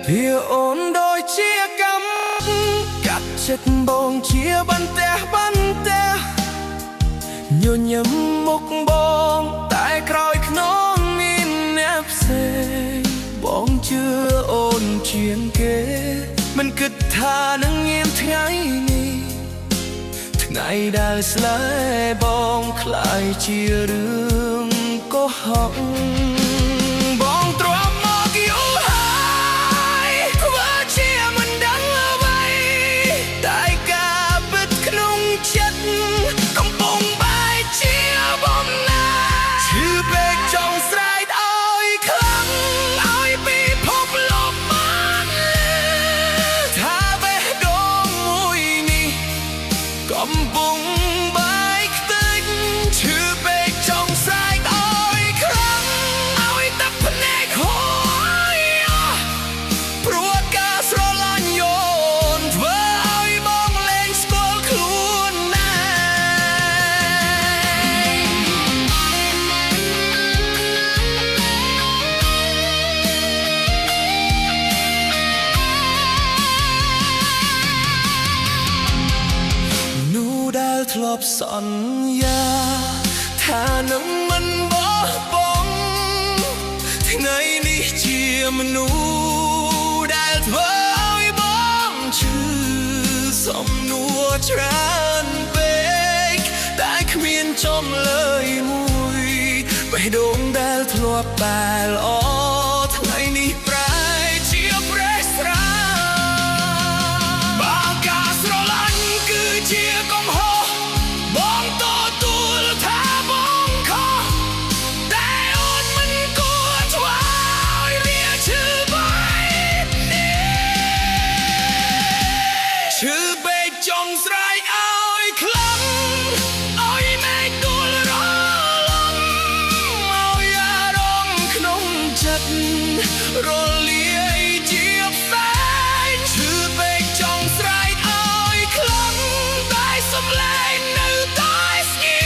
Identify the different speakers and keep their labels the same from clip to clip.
Speaker 1: វាអូនដូចជាកម្មកាត់ចិត្តបងជាបន្ទះញញឹមមុខបងតែក្រោយខ្នងមានអ្នកផ្សេងបងជឿអូនជាងគេមិនគិតថានឹងងៀមថ្ងៃនេះថ្ងៃដែលស្នេហ៍បងคล้ายជារឿងកុហកបងទ្រាំមកយូរហើយធ្វើជាមិនដឹងអ្វីតែការពិតក្នុងចិត្តកំពុងបែកជាបំណាឈឺពេកចង់ស្រែកឲ្យខ្លាំងឲ្យពិភពលោកបានថាបេះដូងមួយនេះកំពុងបែកខ្ទេចឈឺពេកចង់ស្រែកឲ្យខ្លាំងឲ្យតែភ្នែកហូរព្រោះការស្រឡាញ់យោនធ្វើឲ្យបងលែងស្គាល់ខ្លួនណានោះដែលធ្លាប់សន្យាថានឹងមិនបោះបង់ថ្ងៃនេះជាមនុស្សដែលធ្វើឲ្យបងឈឺសំនួរច្រើនពេកតែគ្មានចំលើយមួយបេះដូងដែលធ្លាប់តែល្អថ្ងៃនេះប្រែជាប្រេះស្រាបើការស្រឡាញ់គឺជាកំហុសបងទទួលថាបងខុសតែអូនមិនគួរធ្វើឲ្យវាឈឺបែបនេះឈឺពេកចង់ស្រែកឲ្យខ្លាំងឲ្យមេឃដួលរលំឲ្យអារម្មណ៍ក្នុងចិត្តរលាយជាផ្សែងឈឺពេកចង់ស្រែកឲ្យខ្លាំងតែសំឡេងនៅតែស្ងៀ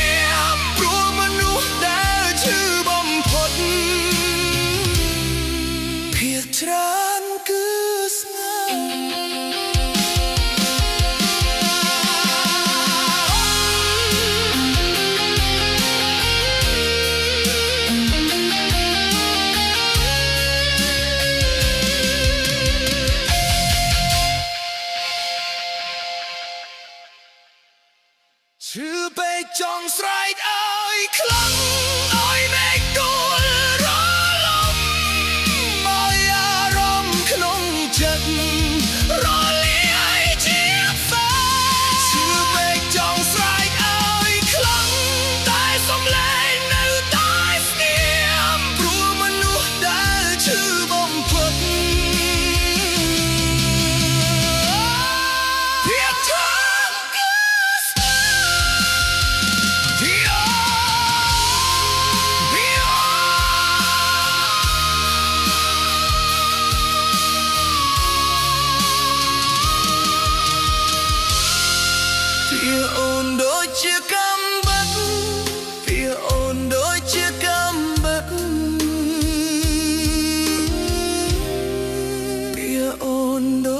Speaker 1: មព្រោះមនុស្សដែលឈឺបំផុតភាគច្រើនគឺស្នេឈឺពេកចង់ស្រែកឲ្យខ្លាំងឲ្យមេឃដួលរលំឲ្យអារម្មណ៍ក្នុងចិត្តរលាយជាផ្សែងឈឺពេកចង់ស្រែកឲ្យខ្លាំងតែសំឡេងនៅតែស្ងៀមព្រោះមនុស្សដែលឈឺបំផុតភាគច្រើនគឺស្នេហ៍វាអូនដូចជាកំបិតវាអូនដូចជាកំបិតវាអូនដូច